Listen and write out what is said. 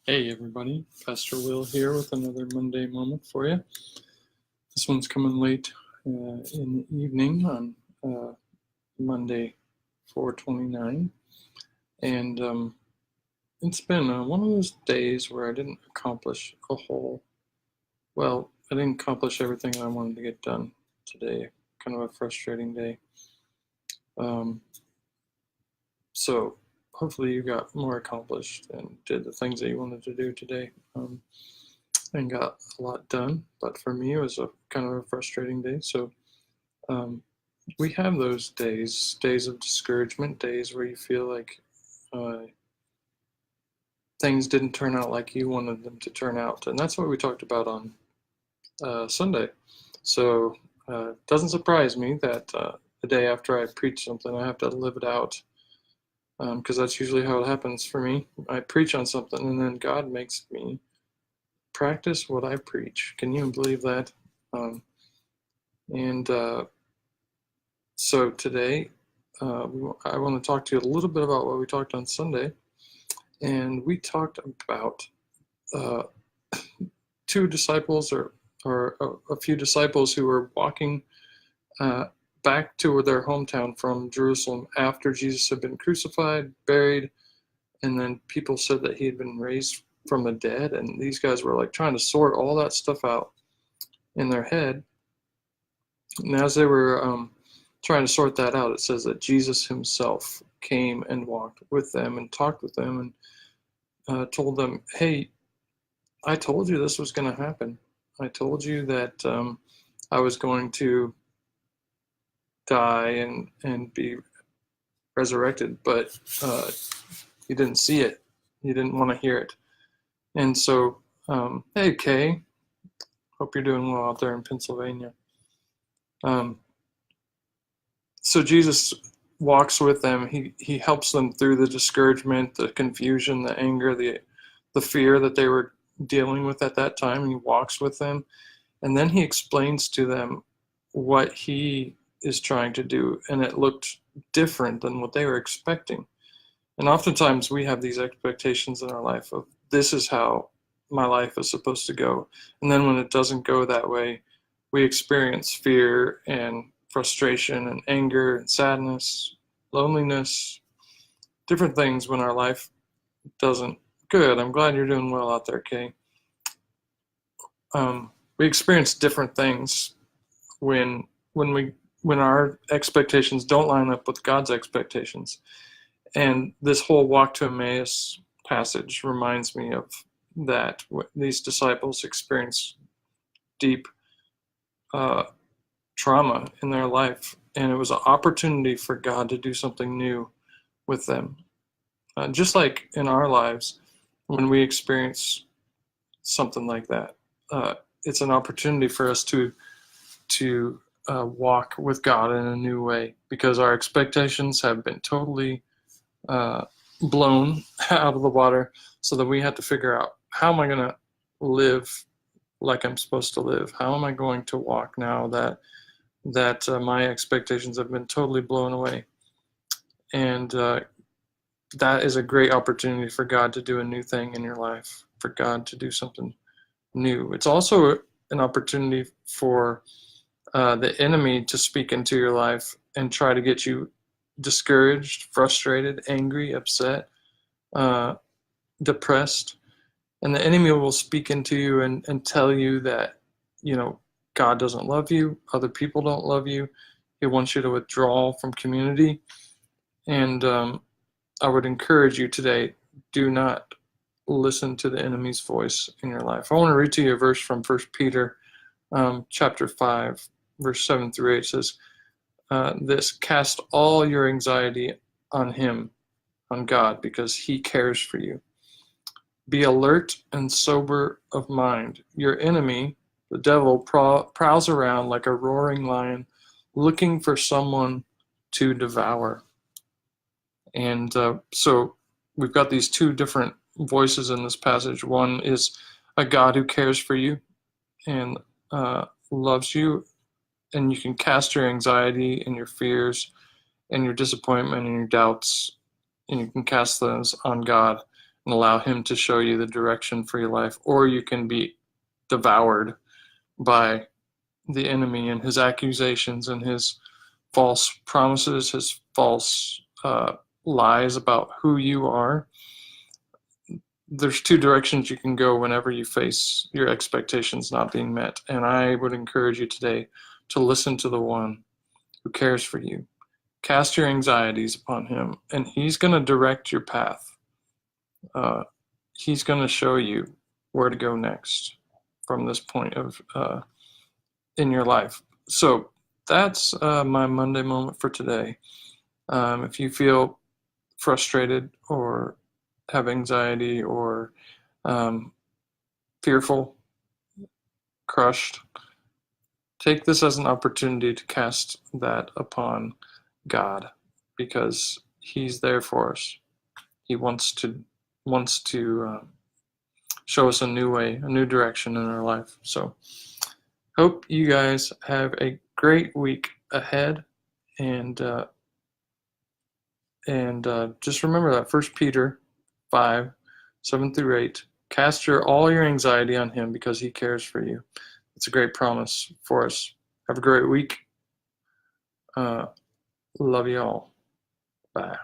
Hey everybody, Pastor Will here with another Monday moment for you. This one's coming late in the evening on Monday 4/29, and it's been one of those days where I didn't accomplish I didn't accomplish everything I wanted to get done today. Kind of a frustrating day. So hopefully you got more accomplished and did the things that you wanted to do today. And got a lot done, but for me it was a kind of a frustrating day. So we have those days of discouragement, days where you feel like things didn't turn out like you wanted them to turn out, and that's what we talked about on Sunday. So it doesn't surprise me that the day after I preach something I have to live it out, because that's usually how it happens for me. I preach on something and then God makes me practice what I preach. Can you believe that? So today, I want to talk to you a little bit about what we talked on Sunday. And we talked about two disciples or a few disciples who were walking back to their hometown from Jerusalem after Jesus had been crucified, buried, and then people said that he had been raised from the dead, and these guys were like trying to sort all that stuff out in their head. And as they were trying to sort that out, it says that Jesus himself came and walked with them and talked with them and told them, hey, I told you this was going to happen. I told you that I was going to die and be resurrected, but you didn't see it. You didn't want to hear it. And so, hey, Kay, hope you're doing well out there in Pennsylvania. So Jesus walks with them. He helps them through the discouragement, the confusion, the anger, the fear that they were dealing with at that time. He walks with them, and then he explains to them what he is trying to do, and it looked different than what they were expecting. And oftentimes we have these expectations in our life of, this is how my life is supposed to go. And then when it doesn't go that way, we experience fear and frustration and anger and sadness, loneliness, different things when our life doesn't. Good. I'm glad you're doing well out there, Kay. We experience different things when our expectations don't line up with God's expectations. And this whole walk to Emmaus passage reminds me of that. These disciples experienced deep trauma in their life, and it was an opportunity for God to do something new with them. Just like in our lives, when we experience something like that, it's an opportunity for us to walk with God in a new way, because our expectations have been totally blown out of the water, so that we have to figure out, how am I going to live like I'm supposed to live? How am I going to walk now that my expectations have been totally blown away? And that is a great opportunity for God to do a new thing in your life, for God to do something new. It's also an opportunity for the enemy to speak into your life and try to get you discouraged, frustrated, angry, upset, depressed. And the enemy will speak into you and tell you that, God doesn't love you, other people don't love you. He wants you to withdraw from community. And I would encourage you today, do not listen to the enemy's voice in your life. I want to read to you a verse from 1 Peter chapter 5, verse 7 through 8. It says, this, cast all your anxiety on him, on God, because he cares for you. Be alert and sober of mind. Your enemy, the devil, prowls around like a roaring lion, looking for someone to devour. And so we've got these two different voices in this passage. One is a God who cares for you and loves you, and you can cast your anxiety and your fears and your disappointment and your doubts, and you can cast those on God. and allow him to show you the direction for your life, or you can be devoured by the enemy and his accusations and his false promises, his false lies about who you are. There's two directions you can go whenever you face your expectations not being met. And I would encourage you today to listen to the one who cares for you. Cast your anxieties upon him, and he's going to direct your path. He's going to show you where to go next from this point of in your life. So that's my Monday moment for today. If you feel frustrated or have anxiety or fearful, crushed, take this as an opportunity to cast that upon God, because he's there for us. He wants to show us a new way, a new direction in our life. So hope you guys have a great week ahead, and just remember that 1 Peter 5:7-8. Cast all your anxiety on him because he cares for you. It's a great promise for us. Have a great week. Love you all. Bye.